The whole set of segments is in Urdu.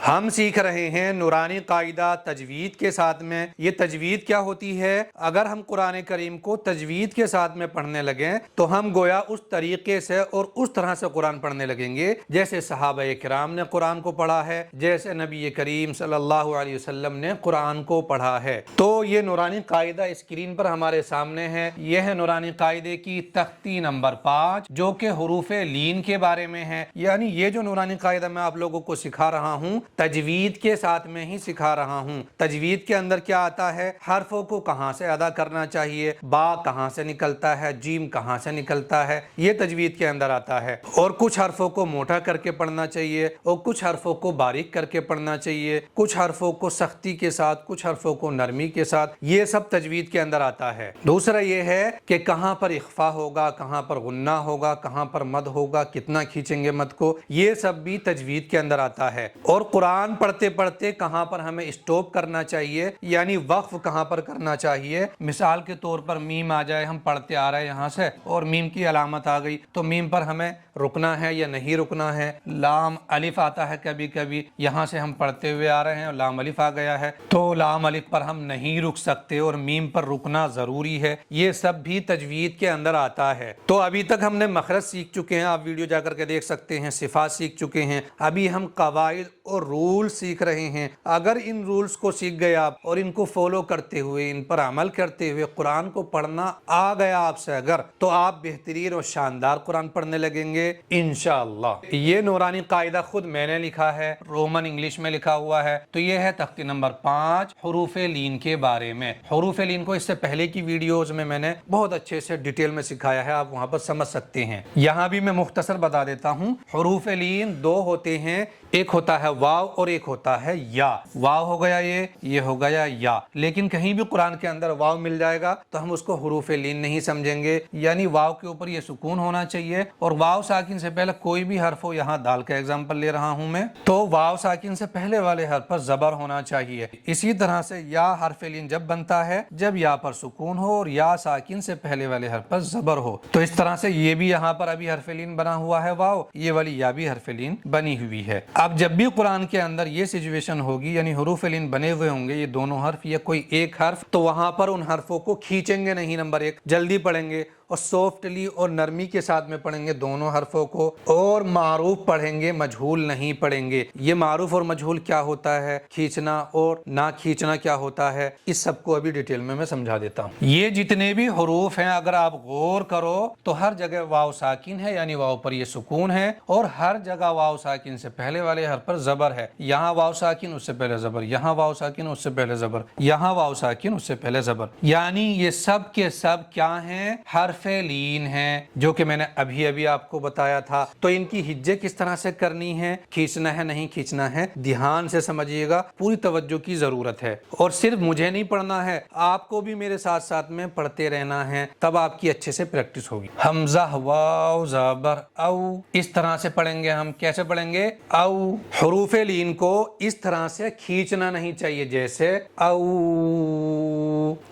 ہم سیکھ رہے ہیں نورانی قاعدہ تجوید کے ساتھ میں۔ یہ تجوید کیا ہوتی ہے؟ اگر ہم قرآن کریم کو تجوید کے ساتھ میں پڑھنے لگیں تو ہم گویا اس طریقے سے اور اس طرح سے قرآن پڑھنے لگیں گے جیسے صحابہ کرام نے قرآن کو پڑھا ہے، جیسے نبی کریم صلی اللہ علیہ وسلم نے قرآن کو پڑھا ہے۔ تو یہ نورانی قاعدہ اسکرین پر ہمارے سامنے ہے۔ یہ ہے نورانی قاعدے کی تختی نمبر 5 جو کہ حروف لین کے بارے میں ہے۔ یعنی یہ جو نورانی قاعدہ میں آپ لوگوں کو سکھا رہا ہوں تجوید کے ساتھ میں ہی سکھا رہا ہوں۔ تجوید کے اندر کیا آتا ہے؟ حرفوں کو کہاں سے ادا کرنا چاہیے، با کہاں سے نکلتا ہے، جیم کہاں سے نکلتا ہے، یہ تجوید کے اندر آتا ہے۔ اور کچھ حرفوں کو موٹا کر کے پڑھنا چاہیے اور کچھ حرفوں کو باریک کر کے پڑھنا چاہیے، کچھ حرفوں کو سختی کے ساتھ، کچھ حرفوں کو نرمی کے ساتھ، یہ سب تجوید کے اندر آتا ہے۔ دوسرا یہ ہے کہ کہاں پر اخفا ہوگا، کہاں پر غنہ ہوگا، کہاں پر مد ہوگا، کتنا کھینچیں گے مد کو، یہ سب بھی تجوید کے اندر آتا ہے۔ اور قرآن پڑھتے پڑھتے کہاں پر ہمیں اسٹاپ کرنا چاہیے، یعنی وقف کہاں پر کرنا چاہیے۔ مثال کے طور پر میم آ جائے، ہم پڑھتے آ رہے ہیں یہاں سے اور میم کی علامت آ گئی تو میم پر ہمیں رکنا ہے یا نہیں رکنا ہے۔ لام الف آتا ہے کبھی کبھی، یہاں سے ہم پڑھتے ہوئے آ رہے ہیں اور لام الف آ گیا ہے تو لام الف پر ہم نہیں رک سکتے اور میم پر رکنا ضروری ہے۔ یہ سب بھی تجوید کے اندر آتا ہے۔ تو ابھی تک ہم نے مخرج سیکھ چکے ہیں، آپ ویڈیو جا کر کے دیکھ سکتے ہیں، صفات سیکھ چکے ہیں۔ ابھی ہم قواعد اور رول سیکھ رہے ہیں۔ اگر ان رولز کو سیکھ گئے آپ اور ان کو فالو کرتے ہوئے، ان پر عمل کرتے ہوئے قرآن کو پڑھنا آ گیا آپ سے اگر، تو آپ بہترین اور شاندار قرآن پڑھنے لگیں گے انشاءاللہ۔ یہ نورانی قاعدہ خود میں نے لکھا ہے، رومن انگلش میں لکھا ہوا ہے۔ تو یہ ہے تختی نمبر 5 حروف لین کے بارے میں۔ حروف لین کو اس سے پہلے کی ویڈیوز میں نے بہت اچھے سے ڈیٹیل میں سکھایا ہے، آپ وہاں پر سمجھ سکتے ہیں۔ یہاں بھی میں مختصر بتا دیتا ہوں۔ حروف لین دو ہوتے ہیں، ایک ہوتا ہے واو اور ایک ہوتا ہے یا۔ واو ہو گیا یہ ہو گیا یا۔ لیکن کہیں بھی قرآن کے اندر واو مل جائے گا تو ہم اس کو حروف لین نہیں سمجھیں گے، یعنی واو کے اوپر یہ سکون ہونا چاہیے اور واو ساکن سے پہلے کوئی بھی حرف ہو، یہاں دال کا ایگزامپل لے رہا ہوں میں، تو واو ساکن سے پہلے والے حرف پر زبر ہونا چاہیے۔ اسی طرح سے یا حرف لین جب بنتا ہے جب یا پر سکون ہو اور یا ساکن سے پہلے والے حرف پر زبر ہو۔ تو اس طرح سے یہ بھی یہاں پر ابھی حرف لین بنا ہوا ہے واو، یہ والی یا بھی حرف لین بنی ہوئی ہے۔ اب جب بھی قرآن کے اندر یہ سچویشن ہوگی، یعنی حروف لین بنے ہوئے ہوں گے یہ دونوں حرف یا کوئی ایک حرف، تو وہاں پر ان حرفوں کو کھینچیں گے نہیں، نمبر 1 جلدی پڑھیں گے اور سافٹلی اور نرمی کے ساتھ میں پڑھیں گے دونوں حرفوں کو، اور معروف پڑھیں گے، مجہول نہیں پڑھیں گے۔ یہ معروف اور مجہول کیا ہوتا ہے، کھینچنا اور نہ کھینچنا کیا ہوتا ہے، اس سب کو ابھی ڈیٹیل میں سمجھا دیتا ہوں۔ یہ جتنے بھی حروف ہیں اگر آپ غور کرو تو ہر جگہ واو ساکن ہے، یعنی واو پر یہ سکون ہے، اور ہر جگہ واو ساکن سے پہلے والے حرف پر زبر ہے۔ یہاں واو ساکن اس سے پہلے زبر، یہاں واو ساکن اس سے پہلے زبر، یہاں واو ساکن اس سے پہلے زبر، یعنی یہ سب کے سب کیا ہیں؟ حرف لین ہیں، جو کہ میں نے ابھی آپ کو بتایا تھا۔ تو ان کی ہجے کس طرح سے کرنی ہے، کھینچنا ہے نہیں کھینچنا ہے، دھیان سے سمجھیے گا، پوری توجہ کی ضرورت ہے۔ اور صرف مجھے نہیں پڑھنا ہے، آپ کو بھی میرے ساتھ ساتھ میں پڑھتے رہنا ہے، تب آپ کی اچھے سے پریکٹس ہوگی۔ حمزہ واو زبر او، اس طرح سے پڑھیں گے ہم۔ کیسے پڑھیں گے؟ او۔ حروف لین کو اس طرح سے کھینچنا نہیں چاہیے، جیسے او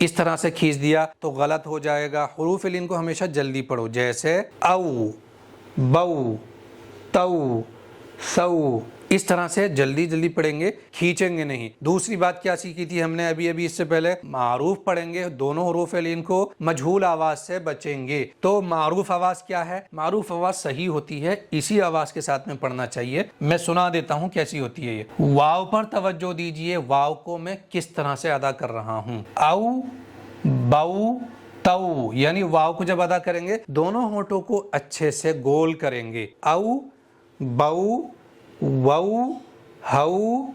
اس طرح سے کھینچ دیا تو غلط ہو جائے گا۔ حروف لین کو ہمیشہ جلدی پڑھو، جیسے او، بو، تو، سو، اس طرح سے جلدی پڑھیں گے، کھینچیں گے نہیں۔ دوسری بات کیا سیکھی تھی ہم نے ابھی اس سے پہلے؟ معروف پڑھیں گے دونوں حروف لین کو، مجہول آواز سے بچیں گے۔ تو معروف آواز کیا ہے؟ معروف آواز صحیح ہوتی ہے، اسی آواز کے ساتھ میں پڑھنا چاہیے۔ میں سنا دیتا ہوں کیسی ہوتی ہے یہ۔ واو پر توجہ دیجئے، واو کو میں کس طرح سے ادا کر رہا ہوں۔ او، بو، تو، یعنی واو کو جب ادا کریں گے دونوں ہونٹوں کو اچھے سے گول کریں گے۔ او، بو، وو، ہو،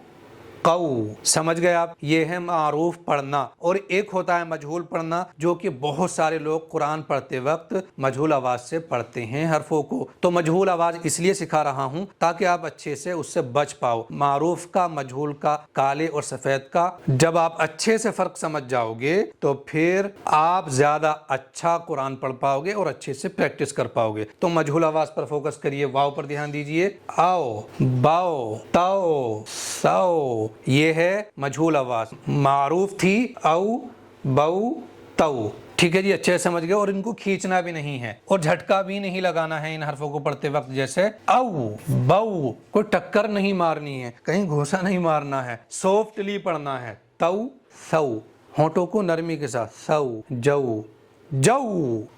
قو۔ سمجھ گئے آپ؟ یہ ہے معروف پڑھنا، اور ایک ہوتا ہے مجہول پڑھنا، جو کہ بہت سارے لوگ قرآن پڑھتے وقت مجہول آواز سے پڑھتے ہیں حرفوں کو۔ تو مجہول آواز اس لیے سکھا رہا ہوں تاکہ آپ اچھے سے اس سے بچ پاؤ۔ معروف کا، مجہول کا، کالے اور سفید کا جب آپ اچھے سے فرق سمجھ جاؤ گے تو پھر آپ زیادہ اچھا قرآن پڑھ پاؤ گے اور اچھے سے پریکٹس کر پاؤ گے۔ تو مجہول آواز پر فوکس کریے، واو پر دھیان دیجئے۔ آؤ، باؤ، تو، سو، یہ ہے مجہول آواز۔ معروف تھی او، بو، تو، ٹھیک ہے جی, اچھے سے سمجھ گئے. اور ان کو کھینچنا بھی نہیں ہے اور جھٹکا بھی نہیں لگانا ہے ان حرفوں کو پڑھتے وقت, جیسے او بو, کوئی ٹکر نہیں مارنی ہے, کہیں گھوسا نہیں مارنا ہے, سافٹلی پڑھنا ہے. تو سو, ہونٹوں کو نرمی کے ساتھ, سو جو جو,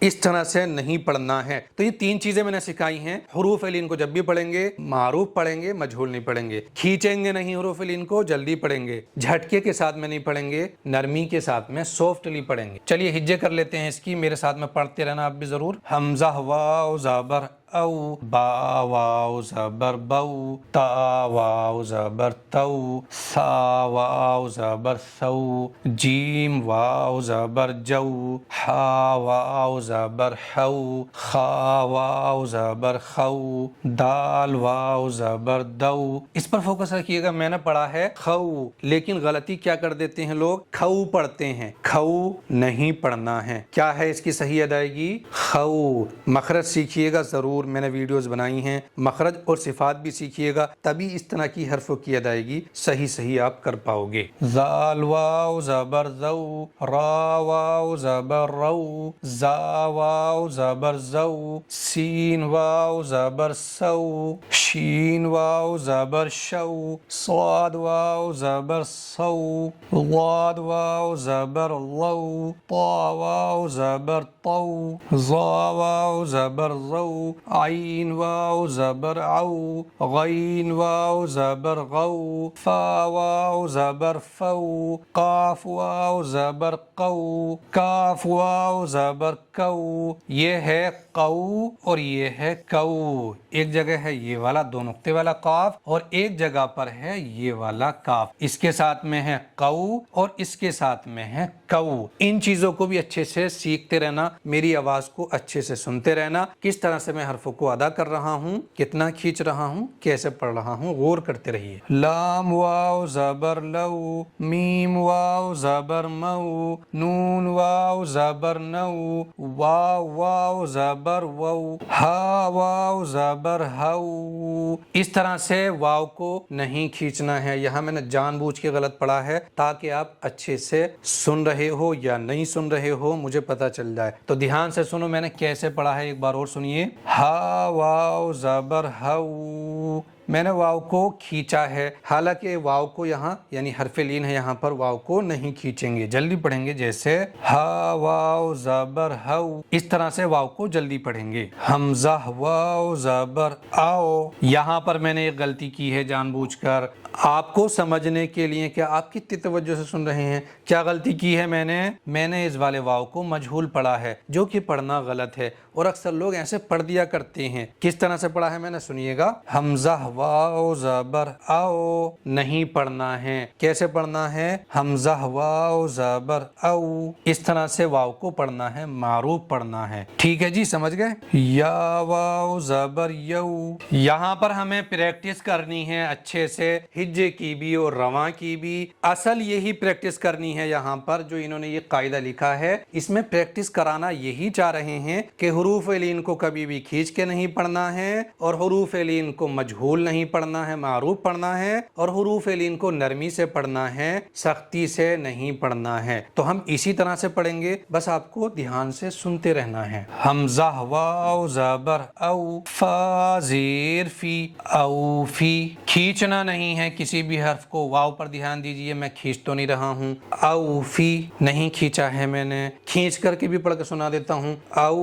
اس طرح سے نہیں پڑھنا ہے. تو یہ 3 چیزیں میں نے سکھائی ہیں. حروف لین کو جب بھی پڑھیں گے معروف پڑھیں گے, مجہول نہیں پڑھیں گے. کھینچیں گے نہیں حروف لین کو, جلدی پڑھیں گے. جھٹکے کے ساتھ میں نہیں پڑھیں گے, نرمی کے ساتھ میں سافٹلی پڑھیں گے. چلیے ہجے کر لیتے ہیں اس کی, میرے ساتھ میں پڑھتے رہنا آپ بھی ضرور. حمزہ واو زبر او, با واو زبر بو, تا واو زبر تو, سا واو زبر سو, جیم واو زبر جو, ہا واو زبر ہو, خا واو زبر خو, دال واو زبر دو. اس پر فوکس رکھیے گا. میں نے پڑھا ہے خو, لیکن غلطی کیا کر دیتے ہیں لوگ, کھو پڑھتے ہیں. کھو نہیں پڑھنا ہے. کیا ہے اس کی صحیح ادائیگی, خو. مخرج سیکھیے گا ضرور, میں نے ویڈیوز بنائی ہیں. مخرج اور صفات بھی سیکھیے گا, تبھی اس طرح کی حرفوں کی ادائیگی صحیح آپ کر پاؤ گے. زال واو زبر زو, را واو زبر رو, زا واو زبر زو, سین واو زبر سو, شین واو زبر شو, صاد واو زبر سو, ضاد واو زبر لو, طا واو زبر طو, ظا واو زبر ضو, عین واو زبر عو, غین واو زبر غو, فا واو زبر فو, قاف واو زبر قو, کاف واو زبر کو. یہ ہے قو اور یہ ہے کو. ایک جگہ ہے یہ والا 2 نقطے والا قاف اور ایک جگہ پر ہے یہ والا کاف. اس کے ساتھ میں ہے قو اور اس کے ساتھ میں ہے کو. ان چیزوں کو بھی اچھے سے سیکھتے رہنا, میری آواز کو اچھے سے سنتے رہنا, کس طرح سے میں حرفوں کو ادا کر رہا ہوں, کتنا کھینچ رہا ہوں, کیسے پڑھ رہا ہوں, غور کرتے رہیے. لام واو زبر لو, میم واو زبر مو, نون واو زبر نو, واو واو زبر وو, ہا واو زبر ہو. اس طرح سے واو کو نہیں کھینچنا ہے. یہاں میں نے جان بوجھ کے غلط پڑھا ہے تاکہ آپ اچھے سے سن رہے ہو یا نہیں سن رہے ہو مجھے پتا چل جائے. تو دھیان سے سنو میں نے کیسے پڑھا ہے, ایک بار اور سنیے. ہا واو زبر ہو, میں نے واو کو کھینچا ہے, حالانکہ واو کو یہاں یعنی حرف لین ہے, یہاں پر واو کو نہیں کھینچیں گے, جلدی پڑھیں گے. جیسے ہا واو زبر ہو, اس طرح سے واو کو جلدی پڑھیں گے. حمزہ واو زبر آو, یہاں پر میں نے ایک غلطی کی ہے جان بوجھ کر آپ کو سمجھنے کے لیے. کیا آپ کتنی توجہ سے سن رہے ہیں, کیا غلطی کی ہے میں نے اس والے واو کو مجہول پڑھا ہے, جو کہ پڑھنا غلط ہے اور اکثر لوگ ایسے پڑھ دیا کرتے ہیں. کس طرح سے پڑھا ہے میں نے, سنیے گا. حمزہ واو زبر آو, نہیں پڑھنا ہے. کیسے پڑھنا ہے, حمزہ واو زبر او, اس طرح سے واو کو پڑھنا ہے, معروف پڑھنا ہے. ٹھیک ہے جی, سمجھ گئے. یا واو زبر یو, یہاں پر ہمیں پریکٹس کرنی ہے اچھے سے, ہجے کی بھی اور رواں کی بھی. اصل یہی پریکٹس کرنی ہے. یہاں پر جو انہوں نے یہ قاعدہ لکھا ہے اس میں پریکٹس کرانا یہی چاہ رہے ہیں کہ حروف لین کو کبھی بھی کھینچ کے نہیں پڑھنا ہے اور حروف لین کو مجہول نہیں پڑھنا ہے, معروف پڑھنا ہے, اور حروف لین کو نرمی سے پڑھنا ہے, سختی سے نہیں پڑھنا ہے. تو ہم اسی طرح سے پڑھیں گے, بس آپ کو دھیان سے سنتے رہنا ہے. حمزہ واو زبر او, فا زیر فی, او فی. کھینچنا نہیں ہے کسی بھی حرف کو. واو پر دھیان دیجئے, میں کھینچ تو نہیں رہا ہوں. او فی نہیں کھینچا ہے میں نے, کھینچ کر کے بھی پڑھ کے سنا دیتا ہوں. او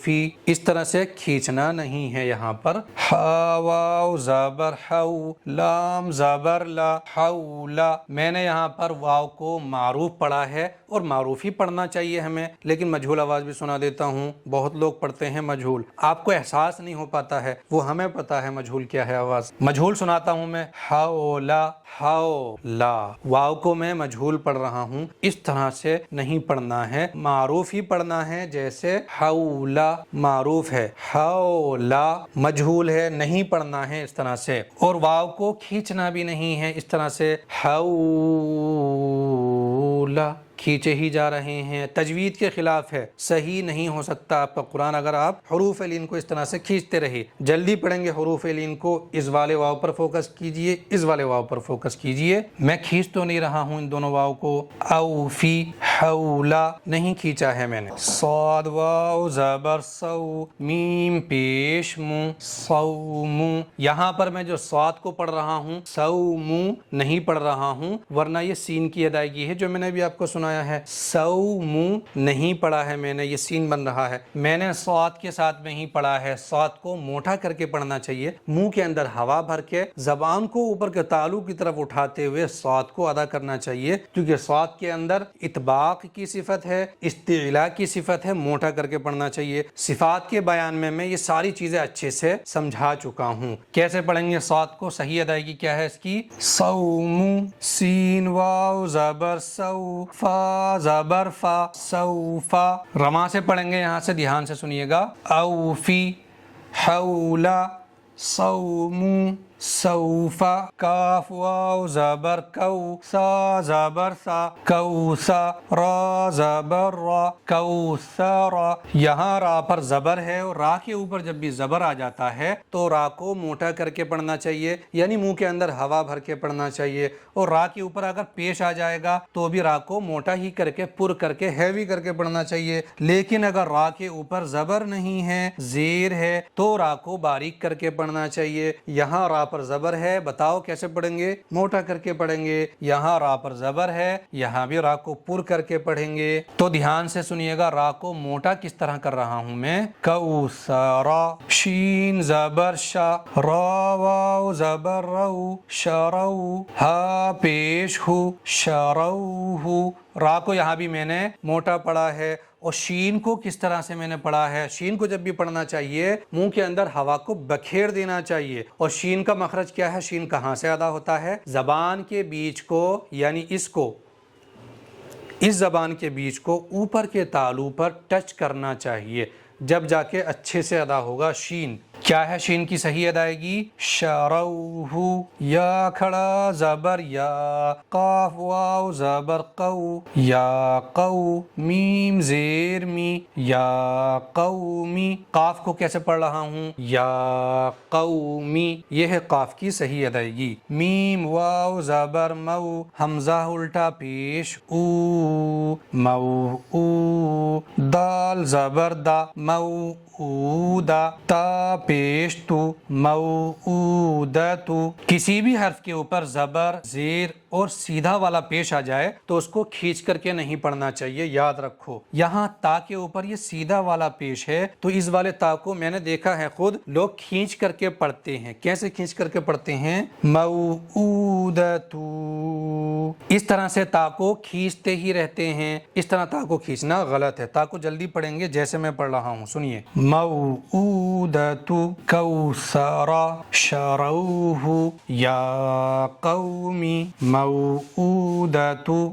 فی, اس طرح سے کھینچنا نہیں ہے یہاں پر. ہا واو زبر ہو, لام زبر لا, حولا. میں نے یہاں پر واو کو معروف پڑھا ہے اور معروف ہی پڑھنا چاہیے ہمیں, لیکن مجہول آواز بھی سنا دیتا ہوں. بہت لوگ پڑھتے ہیں مجہول, آپ کو احساس نہیں ہو پاتا ہے, وہ ہمیں پتا ہے مجہول کیا ہے. آواز مجہول سناتا ہوں میں, حولا حولا. واو کو میں مجہول پڑھ رہا ہوں, اس طرح سے نہیں پڑھنا ہے, معروف ہی پڑھنا ہے. جیسے حولا معروف ہے, حولا مجہول ہے, نہیں پڑھنا ہے اس طرح سے. اور واو کو کھینچنا بھی نہیں ہے اس طرح سے, حولا. کھینچے ہی جا رہے ہیں، تجوید کے خلاف ہے، صحیح نہیں ہو سکتا آپ کا قرآن اگر آپ حروف لین کو اس طرح سے کھینچتے رہے۔ جلدی پڑھیں گے حروف لین کو، اس والے واو پر فوکس کیجئے، اس والے واو پر فوکس کیجئے۔ میں کھینچ تو نہیں رہا ہوں ان دونوں واو کو، اوفی حولا نہیں کھینچا ہے میں نے۔ صاد واو زبر سو، میم پیش مو، صومو، یہاں پر میں جو صاد کو پڑھ رہا ہوں صومو نہیں پڑھ رہا ہوں، ورنہ یہ سین کی ادائیگی ہے جو میں نے بھی آپ کو سنایا ہے۔ صومو نہیں پڑھا ہے میں نے، یہ سین بن رہا ہے، میں نے صاد کے ساتھ میں ہی پڑھا ہے۔ صاد کو موٹا کر کے پڑھنا چاہیے، منہ کے اندر ہوا بھر کے زبان کو اوپر کے تالو کی طرف اٹھاتے ہوئے صاد کو ادا کرنا چاہیے، کیونکہ صاد کے اندر اطباق کی صفت ہے، استعلاء کی صفت ہے، موٹا کر کے پڑھنا چاہیے۔ صفات کے بیان میں یہ ساری چیزیں اچھے سے سمجھا چکا ہوں۔ کیسے پڑھیں گے صاد کو، صحیح ادائیگی کیا ہے اس کی؟ صومو، سین واو زبر سو، فا زبر فا، سوفا، رما سے پڑھیں گے، یہاں سے دھیان سے سنیے گا، اوفی حولا، صومو، سوفا، کاف واو زبر کو، سا زبر سا، کوسا، را زبر را، کوسرا، یہاں را پر زبر ہے اور را کے اوپر جب بھی زبر آ جاتا ہے تو را کو موٹا کر کے پڑھنا چاہیے، یعنی منہ کے اندر ہوا بھر کے پڑھنا چاہیے، اور را کے اوپر اگر پیش آ جائے گا تو بھی را کو موٹا ہی کر کے، پر کر کے، ہیوی کر کے پڑھنا چاہیے۔ لیکن اگر را کے اوپر زبر نہیں ہے، زیر ہے، تو را کو باریک کر کے پڑھنا چاہیے۔ یہاں را پر زبر ہے، بتاؤ کیسے پڑھیں گے؟ موٹا کر کے پڑھیں گے۔ یہاں را پر زبر ہے، یہاں بھی را کو پر کر کے پڑھیں گے۔ تو دھیان سے سنیے گا، را کو موٹا کس طرح کر رہا ہوں میں؟ کوثرا، شین زبر شا، را واو زبر رو، شرو، ہا پیش ہو، شروہ، را کو یہاں بھی میں نے موٹا پڑھا ہے۔ اور شین کو کس طرح سے میں نے پڑھا ہے؟ شین کو جب بھی پڑھنا چاہیے منہ کے اندر ہوا کو بکھیر دینا چاہیے۔ اور شین کا مخرج کیا ہے؟ شین کہاں سے ادا ہوتا ہے؟ زبان کے بیچ کو، یعنی اس زبان کے بیچ کو اوپر کے تالو پر ٹچ کرنا چاہیے، جب جا کے اچھے سے ادا ہوگا شین۔ کیا ہے شین کی صحیح ادائیگی؟ شروہ، یا کھڑا زبر یا، قاف واو زبر قو، یا قو، میم زیر می، یا قومی، قاف کو کیسے پڑھ رہا ہوں؟ یا قومی، یہ ہے قاف کی صحیح ادائیگی۔ میم واو زبر مو، حمزہ الٹا پیش او، مو او، دال زبر دا، مو اودا، تا پیش تو، موعودتو۔ کسی بھی حرف کے اوپر زبر، زیر اور سیدھا والا پیش آ جائے تو اس کو کھینچ کر کے نہیں پڑھنا چاہیے، یاد رکھو۔ یہاں تا کے اوپر یہ سیدھا والا پیش ہے تو اس والے تا کو میں نے دیکھا ہے خود، لوگ کھینچ کر کے پڑھتے ہیں۔ کیسے کھینچ کر کے پڑھتے ہیں؟ موعودتو، اس طرح سے تا کو کھینچتے ہی رہتے ہیں، اس طرح تا کو کھینچنا غلط ہے۔ تا کو جلدی پڑھیں گے جیسے میں پڑھ رہا ہوں، سنیے، موعودتو، کوثرا، شروہ، یا قومی، موعودتو۔